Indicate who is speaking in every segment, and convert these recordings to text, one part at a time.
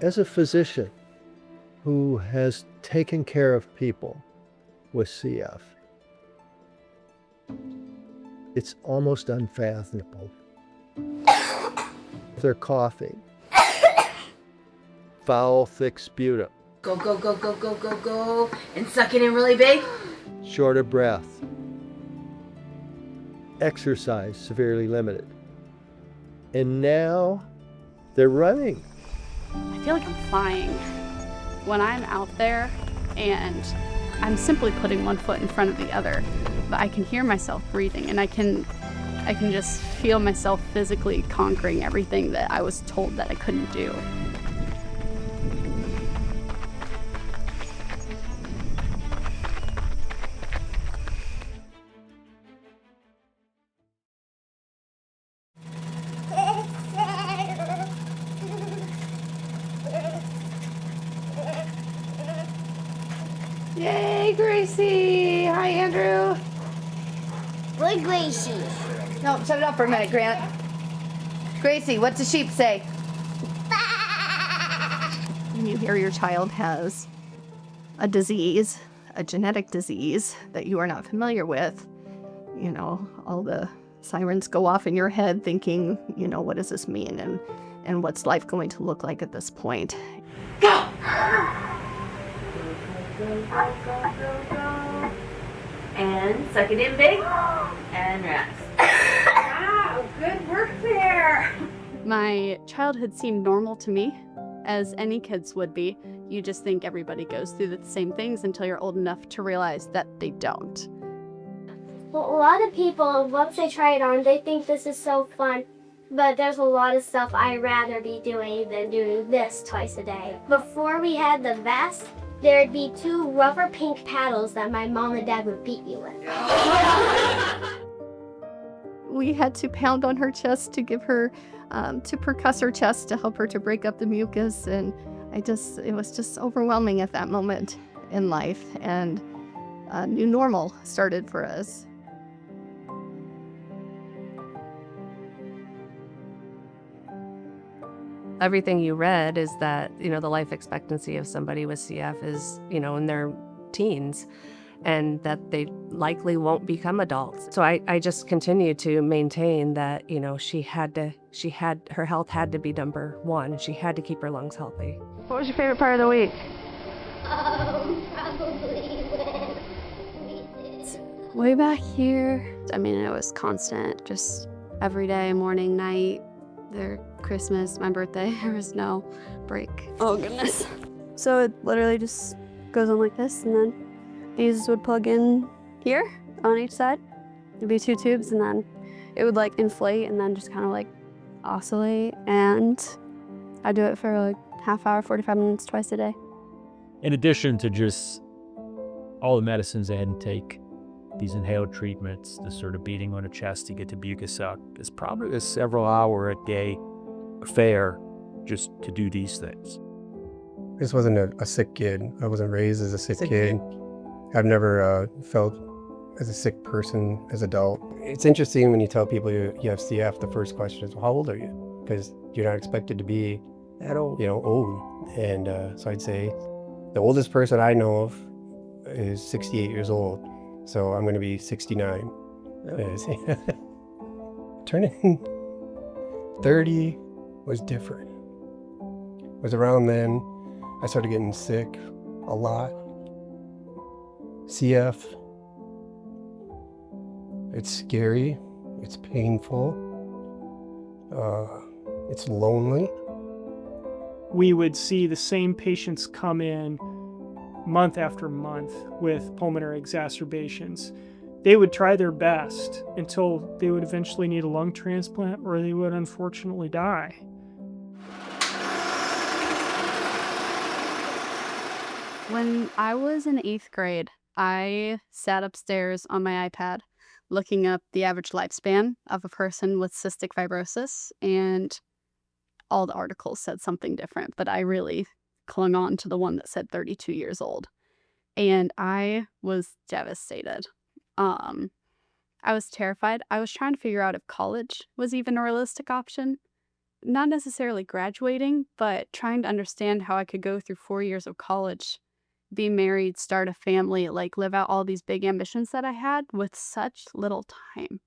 Speaker 1: As a physician who has taken care of people with CF, it's almost unfathomable. They're coughing. Foul, thick sputum.
Speaker 2: Go, go, go, go, go, go, go. And suck it in really big.
Speaker 1: Short of breath. Exercise severely limited. And now they're running.
Speaker 3: I feel like I'm flying when I'm out there and I'm simply putting one foot in front of the other. But I can hear myself breathing, and I can just feel myself physically conquering everything that I was told that I couldn't do.
Speaker 4: Yay, Gracie! Hi, Andrew.
Speaker 5: Good Gracie.
Speaker 4: No, shut it up for a minute, Grant. Gracie, what's the sheep say? When you hear your child has a disease, a genetic disease that you are not familiar with, you know, all the sirens go off in your head thinking, you know, what does this mean? And what's life going to look like at this point? Go!
Speaker 2: Go, go, go, go, go. And suck it in big. And rest. Wow, good work there.
Speaker 3: My childhood seemed normal to me, as any kids would be. You just think everybody goes through the same things until you're old enough to realize that they don't.
Speaker 5: Well, a lot of people, once they try it on, they think this is so fun. But there's a lot of stuff I'd rather be doing than doing this twice a day. Before we had the vest, there'd be 2 rubber pink paddles that my mom and dad would beat you with.
Speaker 4: We had to pound on her chest to give her, to percuss her chest to help her to break up the mucus. And it was just overwhelming at that moment in life. And a new normal started for us.
Speaker 6: Everything you read is that, you know, the life expectancy of somebody with CF is, you know, in their teens, and that they likely won't become adults. So I just continue to maintain that, you know, her health had to be number one. She had to keep her lungs healthy.
Speaker 4: What was your favorite part of the week?
Speaker 5: Probably when we did.
Speaker 3: Way back here, I mean, it was constant, just every day, morning, night, their Christmas, my birthday, there was no break. Oh goodness. So it literally just goes on like this, and then these would plug in here on each side. There'd be 2 tubes, and then it would like inflate and then just kind of like oscillate, and I do it for like half hour, 45 minutes twice a day.
Speaker 7: In addition to just all the medicines they had to take, these inhaled treatments, the sort of beating on the chest to get the mucus out, it's probably a several-hour-a-day affair just to do these things.
Speaker 8: This wasn't a sick kid. I wasn't raised as a sick kid. I've never felt as a sick person as an adult. It's interesting when you tell people you have CF, the first question is, well, how old are you? Because you're not expected to be that old, you know, old. And so I'd say the oldest person I know of is 68 years old. So I'm going to be 69. Turning 30 was different. It was around then I started getting sick a lot. CF, it's scary, it's painful, it's lonely.
Speaker 9: We would see the same patients come in month after month with pulmonary exacerbations. They would try their best until they would eventually need a lung transplant, or they would unfortunately die.
Speaker 3: When I was in 8th grade, I sat upstairs on my iPad looking up the average lifespan of a person with cystic fibrosis, and all the articles said something different, but I really clung on to the one that said 32 years old. And I was devastated. I was terrified. I was trying to figure out if college was even a realistic option. not necessarily graduating, but trying to understand how I could go through 4 years of college, be married, start a family, like live out all these big ambitions that I had with such little time.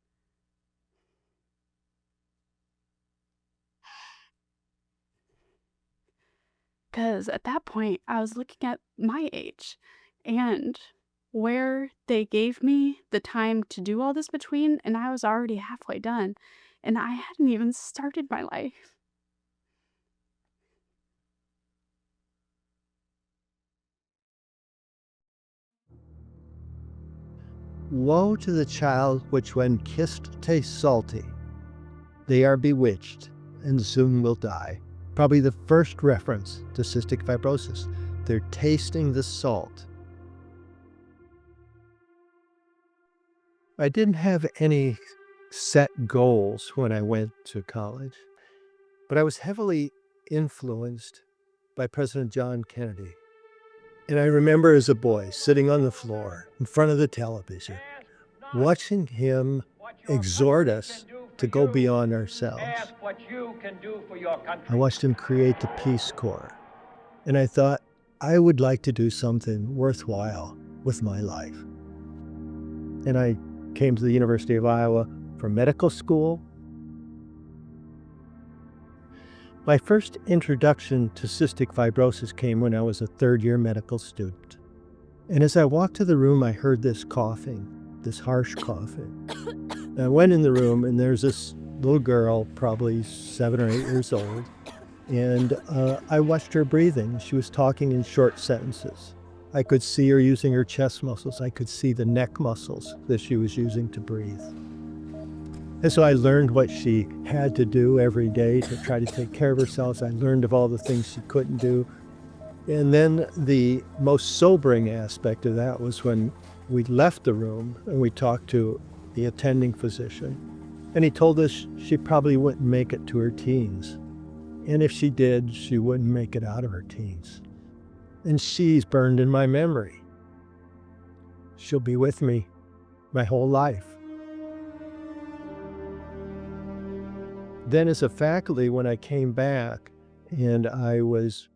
Speaker 3: Because at that point, I was looking at my age and where they gave me the time to do all this between, and I was already halfway done, and I hadn't even started my life.
Speaker 1: Woe to the child which when kissed tastes salty. They are bewitched and soon will die. Probably the first reference to cystic fibrosis. They're tasting the salt. I didn't have any set goals when I went to college, but I was heavily influenced by President John Kennedy. And I remember as a boy sitting on the floor in front of the television, watching him exhort us to go beyond ourselves. I watched him create the Peace Corps, and I thought I would like to do something worthwhile with my life. And I came to the University of Iowa for medical school. My first introduction to cystic fibrosis came when I was a third-year medical student. And as I walked to the room, I heard this coughing, this harsh coughing. And I went in the room, and there's this little girl, probably 7 or 8 years old, and I watched her breathing. She was talking in short sentences. I could see her using her chest muscles. I could see the neck muscles that she was using to breathe. And so I learned what she had to do every day to try to take care of herself. I learned of all the things she couldn't do. And then the most sobering aspect of that was when we left the room and we talked to the attending physician. And he told us she probably wouldn't make it to her teens. And if she did, she wouldn't make it out of her teens. And she's burned in my memory. She'll be with me my whole life. Then as a faculty, when I came back and I was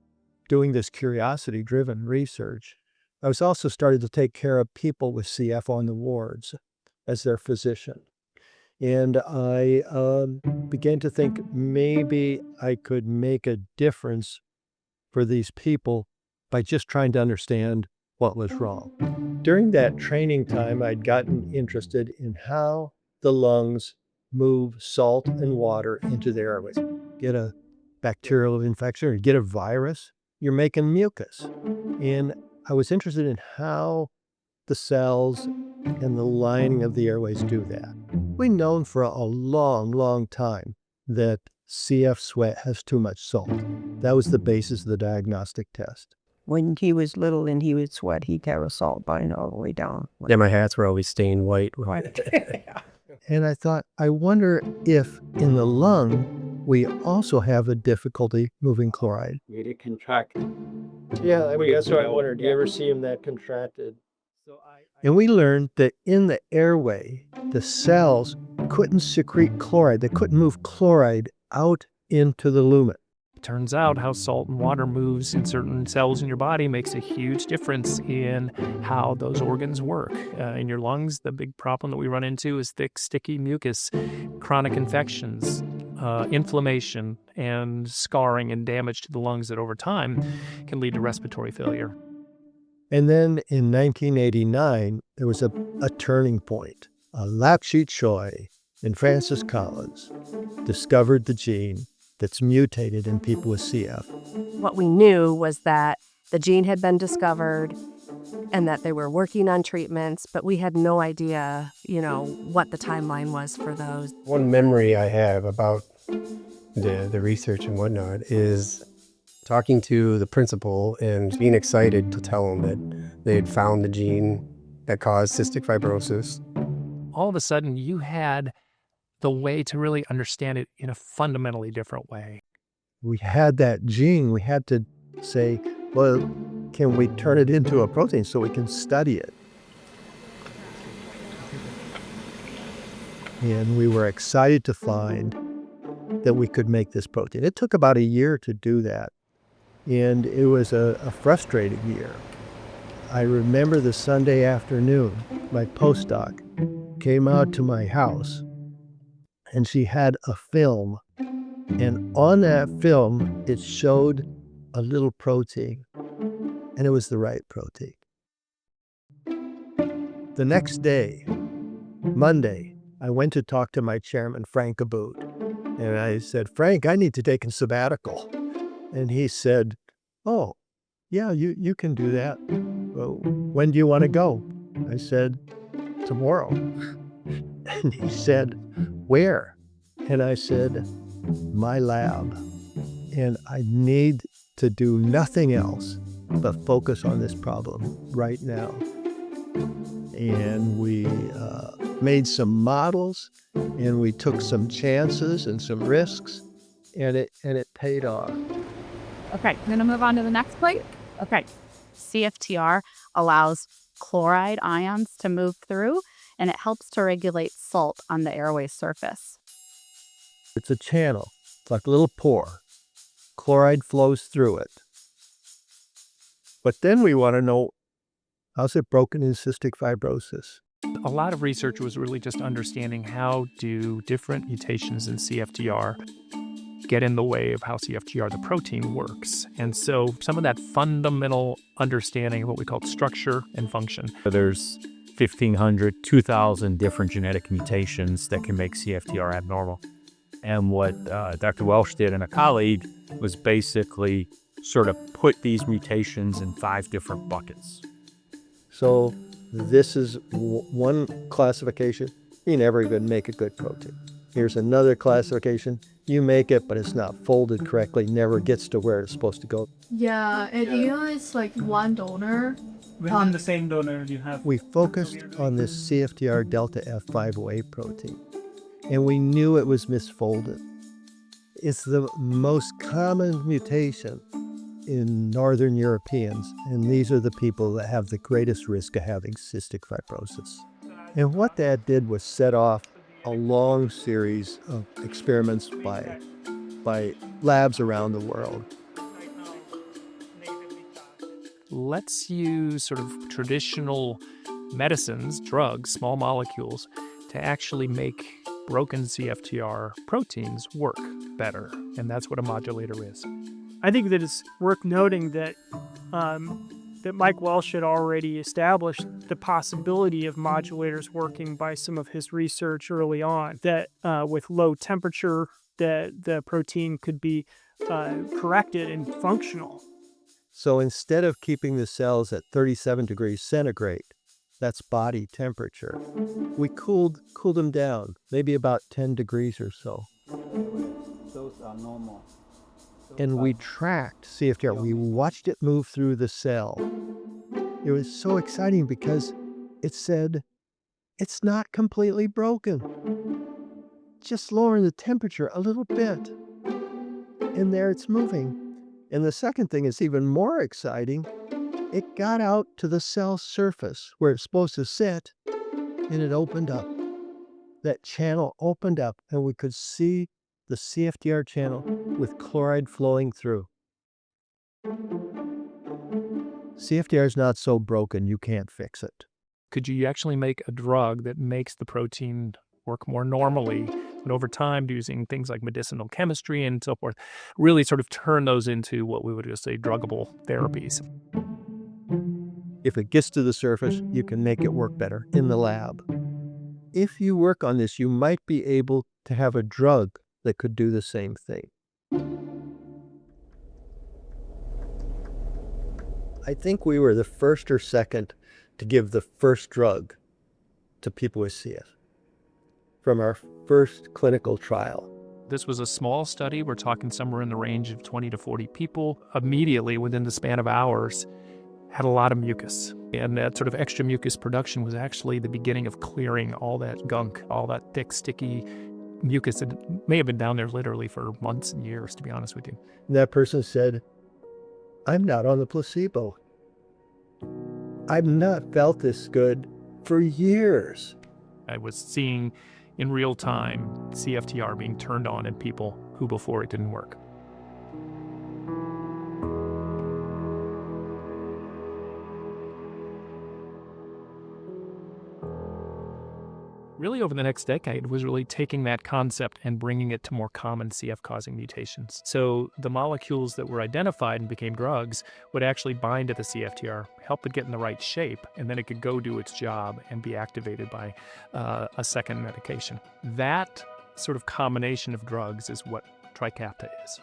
Speaker 1: doing this curiosity-driven research, I was also starting to take care of people with CF on the wards as their physician. And I began to think maybe I could make a difference for these people by just trying to understand what was wrong. During that training time, I'd gotten interested in how the lungs move salt and water into the airways. Get a bacterial infection or get a virus, you're making mucus. And I was interested in how the cells and the lining of the airways do that. We've known for a long, long time that CF sweat has too much salt. That was the basis of the diagnostic test.
Speaker 10: When he was little and he would sweat, he'd have a salt bind all the way down.
Speaker 8: Yeah, my hats were always stained white.
Speaker 1: And I thought, I wonder if in the lung, we also have a difficulty moving chloride.
Speaker 11: Made it contract.
Speaker 1: Yeah, I mean, that's what I wondered. Do you ever see them that contracted? And we learned that in the airway, the cells couldn't secrete chloride. They couldn't move chloride out into the lumen.
Speaker 12: Turns out how salt and water moves in certain cells in your body makes a huge difference in how those organs work. In your lungs, the big problem that we run into is thick, sticky mucus, chronic infections, inflammation, and scarring and damage to the lungs that over time can lead to respiratory failure.
Speaker 1: And then in 1989, there was a turning point. Lakshit Choi and Francis Collins discovered the gene that's mutated in people with CF.
Speaker 6: What we knew was that the gene had been discovered and that they were working on treatments, but we had no idea, what the timeline was for those.
Speaker 8: One memory I have about the research and whatnot is talking to the principal and being excited to tell him that they had found the gene that caused cystic fibrosis.
Speaker 12: All of a sudden, you had the way to really understand it in a fundamentally different way.
Speaker 1: We had that gene. We had to say, well, can we turn it into a protein so we can study it? And we were excited to find that we could make this protein. It took about a year to do that, and it was a frustrating year. I remember the Sunday afternoon, my postdoc came out to my house, and she had a film, and on that film, it showed a little protein, and it was the right protein. The next day, Monday, I went to talk to my chairman, Frank Abood, and I said, Frank, I need to take a sabbatical. And he said, oh, yeah, you can do that. Well, when do you want to go? I said, tomorrow. And he said, where? And I said, my lab. And I need to do nothing else but focus on this problem right now. And we made some models, and we took some chances and some risks, and it paid off.
Speaker 11: Okay, I'm going to move on to the next plate. Okay, CFTR allows chloride ions to move through, and it helps to regulate salt on the airway surface.
Speaker 1: It's a channel. It's like a little pore. Chloride flows through it. But then we want to know, how's it broken in cystic fibrosis?
Speaker 12: A lot of research was really just understanding how do different mutations in CFTR get in the way of how CFTR, the protein, works. And so some of that fundamental understanding of what we call structure and function.
Speaker 7: There's 1,500, 2,000 different genetic mutations that can make CFTR abnormal. And what Dr. Welsh did and a colleague was basically sort of put these mutations in 5 different buckets.
Speaker 1: So this is one classification. You never even make a good protein. Here's another classification. You make it, but it's not folded correctly, never gets to where it's supposed to go.
Speaker 4: Yeah, and it's like one donor.
Speaker 9: Within the same donor, you have.
Speaker 1: We focused on this CFTR delta F508 protein, and we knew it was misfolded. It's the most common mutation in Northern Europeans, and these are the people that have the greatest risk of having cystic fibrosis. And what that did was set off a long series of experiments by labs around the world.
Speaker 12: Let's use sort of traditional medicines, drugs, small molecules, to actually make broken CFTR proteins work better. And that's what a modulator is.
Speaker 9: I think that it's worth noting that that Mike Welsh had already established the possibility of modulators working by some of his research early on, that with low temperature, that the protein could be corrected and functional.
Speaker 1: So instead of keeping the cells at 37 degrees centigrade, that's body temperature, we cooled them down, maybe about 10 degrees or so.
Speaker 13: Those are normal.
Speaker 1: And we tracked CFTR. We watched it move through the cell. It was so exciting because it said, it's not completely broken. Just lowering the temperature a little bit. And there it's moving. And the second thing is even more exciting. It got out to the cell surface where it's supposed to sit, and it opened up. That channel opened up, and we could see the CFTR channel with chloride flowing through. CFTR is not so broken you can't fix it.
Speaker 12: Could you actually make a drug that makes the protein work more normally, but over time, using things like medicinal chemistry and so forth, really sort of turn those into what we would just say druggable therapies?
Speaker 1: If it gets to the surface, you can make it work better in the lab. If you work on this, you might be able to have a drug that could do the same thing. I think we were the first or second to give the first drug to people with CF from our first clinical trial.
Speaker 12: This was a small study. We're talking somewhere in the range of 20 to 40 people. Immediately, within the span of hours, had a lot of mucus. And that sort of extra mucus production was actually the beginning of clearing all that gunk, all that thick, sticky mucus that may have been down there literally for months and years, to be honest with you.
Speaker 1: And that person said, I'm not on the placebo. I've not felt this good for years.
Speaker 12: I was seeing in real time CFTR being turned on in people who before it didn't work. Really, over the next decade, was really taking that concept and bringing it to more common CF-causing mutations. So the molecules that were identified and became drugs would actually bind to the CFTR, help it get in the right shape, and then it could go do its job and be activated by a second medication. That sort of combination of drugs is what Trikafta is.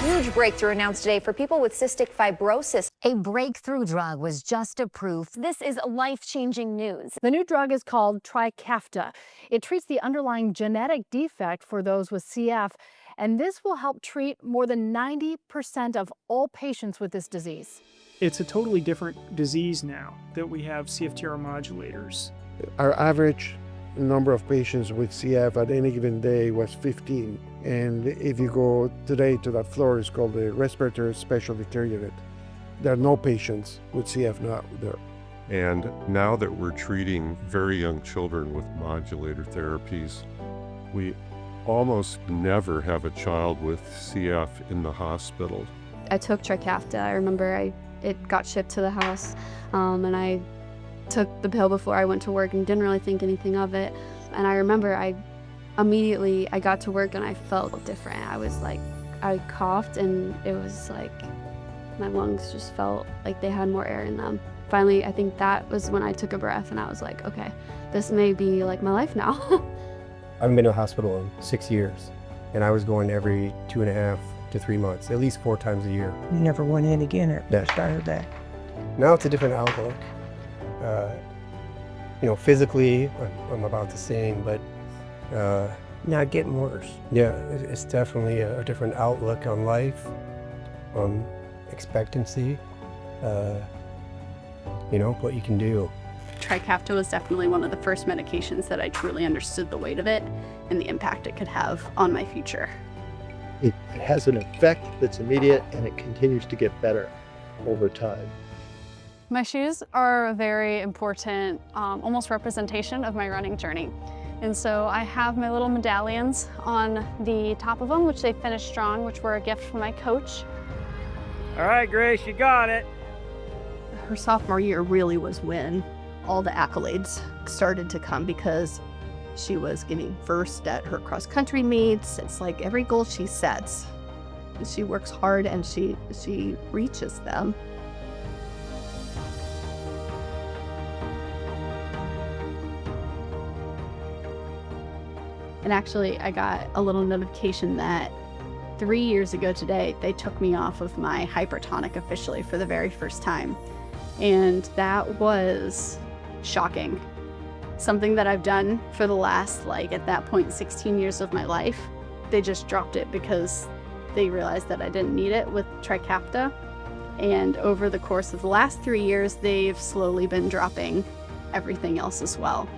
Speaker 14: Huge breakthrough announced today for people with cystic fibrosis.
Speaker 15: A breakthrough drug was just approved. This is life-changing news.
Speaker 16: The new drug is called Trikafta. It treats the underlying genetic defect for those with CF, and this will help treat more than 90% of all patients with this disease.
Speaker 9: It's a totally different disease now that we have CFTR modulators.
Speaker 17: Our average number of patients with CF at any given day was 15. And if you go today to that floor, it's called the respiratory specialty care unit. There are no patients with CF now there.
Speaker 18: And now that we're treating very young children with modulator therapies, we almost never have a child with CF in the hospital.
Speaker 3: I took Trikafta. I remember it got shipped to the house, and I took the pill before I went to work and didn't really think anything of it. And I remember I got to work and I felt different. I coughed and it was like my lungs just felt like they had more air in them. Finally, I think that was when I took a breath and I was like, okay, this may be like my life now.
Speaker 8: I haven't been to the hospital in 6 years, and I was going every 2.5 to 3 months, at least 4 times a year.
Speaker 10: You never went in again at the start of that.
Speaker 8: Now it's a different outlook. Physically, I'm about the same, but
Speaker 10: not getting worse.
Speaker 8: Yeah, it's definitely a different outlook on life, on expectancy, what you can do.
Speaker 19: Trikafta was definitely one of the first medications that I truly understood the weight of it and the impact it could have on my future.
Speaker 1: It has an effect that's immediate and it continues to get better over time.
Speaker 20: My shoes are a very important, almost representation of my running journey. And so I have my little medallions on the top of them, which they finished strong, which were a gift from my coach.
Speaker 21: All right, Grace, you got it.
Speaker 4: Her sophomore year really was when all the accolades started to come, because she was getting first at her cross-country meets. It's like every goal she sets, she works hard and she reaches them.
Speaker 19: And actually, I got a little notification that 3 years ago today, they took me off of my hypertonic officially for the very first time. And that was shocking. Something that I've done for the last, at that point, 16 years of my life. They just dropped it because they realized that I didn't need it with Trikafta. And over the course of the last 3 years, they've slowly been dropping everything else as well,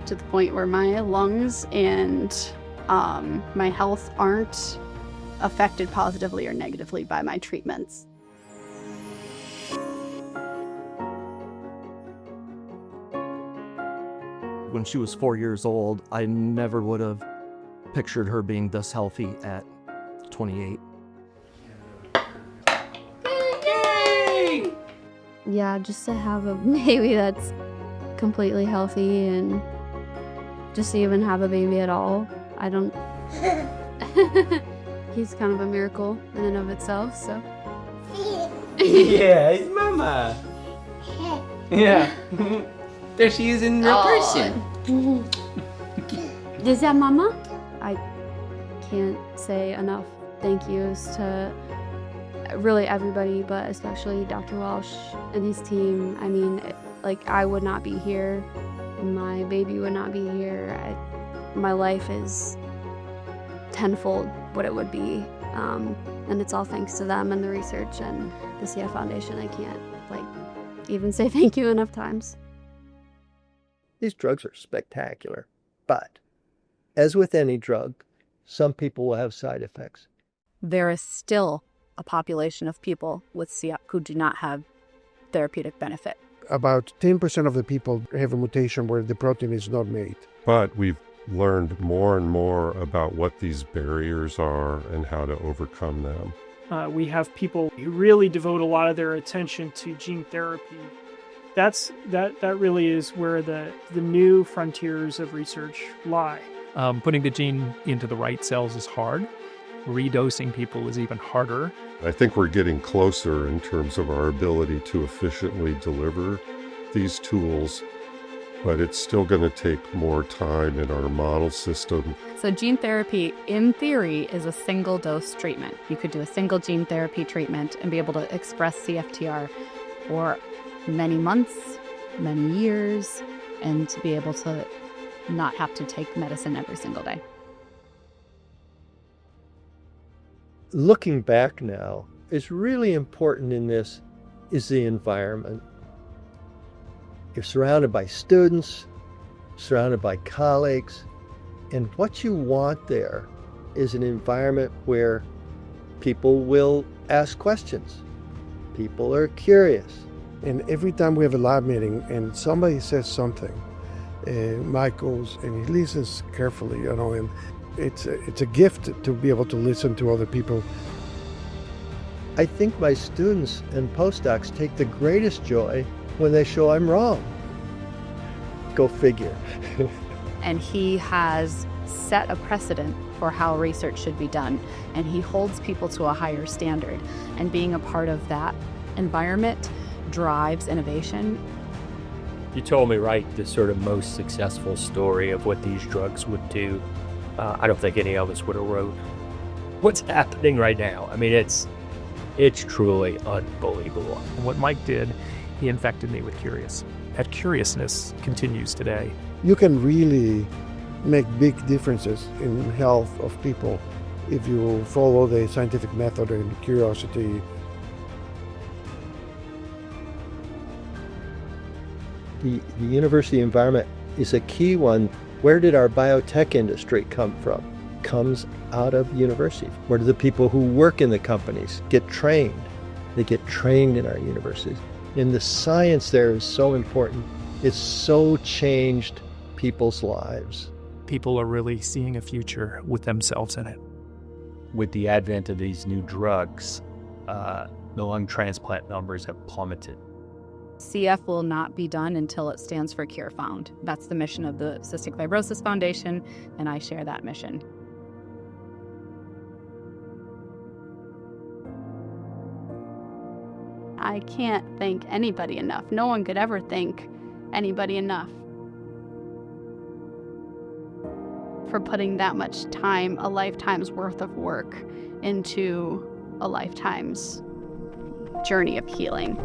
Speaker 19: to the point where my lungs and my health aren't affected positively or negatively by my treatments.
Speaker 22: When she was 4 years old, I never would have pictured her being this healthy at 28.
Speaker 3: Yay! Yeah, just to have a baby that's completely healthy and just to even have a baby at all, I don't... He's kind of a miracle in and of itself, so...
Speaker 23: Yeah, it's Mama. Yeah. There she is in real person.
Speaker 3: Is that Mama? I can't say enough thank yous to really everybody, but especially Dr. Walsh and his team. I mean, I would not be here. My baby would not be here. My life is tenfold what it would be. And it's all thanks to them and the research and the CF Foundation. I can't, even say thank you enough times.
Speaker 1: These drugs are spectacular, but as with any drug, some people will have side effects.
Speaker 11: There is still a population of people with CF who do not have therapeutic benefit.
Speaker 17: About 10% of the people have a mutation where the protein is not made.
Speaker 18: But we've learned more and more about what these barriers are and how to overcome them.
Speaker 9: We have people who really devote a lot of their attention to gene therapy. That really is where the new frontiers of research lie.
Speaker 12: Putting the gene into the right cells is hard. Redosing people is even harder.
Speaker 18: I think we're getting closer in terms of our ability to efficiently deliver these tools, but it's still going to take more time in our model system.
Speaker 11: So gene therapy, in theory, is a single dose treatment. You could do a single gene therapy treatment and be able to express CFTR for many months, many years, and to be able to not have to take medicine every single day.
Speaker 1: Looking back now, it's really important in this is the environment. You're surrounded by students, surrounded by colleagues, and what you want there is an environment where people will ask questions. People are curious.
Speaker 17: And every time we have a lab meeting and somebody says something, Mike goes and he listens carefully, and it's a gift to be able to listen to other people.
Speaker 1: I think my students and postdocs take the greatest joy when they show I'm wrong. Go figure.
Speaker 11: And he has set a precedent for how research should be done, and he holds people to a higher standard. And being a part of that environment drives innovation.
Speaker 7: You told me, right, the sort of most successful story of what these drugs would do. I don't think any of us would have wrote what's happening right now. I mean, it's truly unbelievable.
Speaker 12: What Mike did, he infected me with curious. That curiousness continues today.
Speaker 17: You can really make big differences in health of people if you follow the scientific method and curiosity.
Speaker 1: The university environment is a key one. Where did our biotech industry come from? Comes out of universities. Where do the people who work in the companies get trained? They get trained in our universities. And the science there is so important. It's so changed people's lives.
Speaker 12: People are really seeing a future with themselves in it.
Speaker 7: With the advent of these new drugs, the lung transplant numbers have plummeted.
Speaker 11: CF will not be done until it stands for Cure Found. That's the mission of the Cystic Fibrosis Foundation, and I share that mission.
Speaker 19: I can't thank anybody enough. No one could ever thank anybody enough for putting that much time, a lifetime's worth of work, into a lifetime's journey of healing.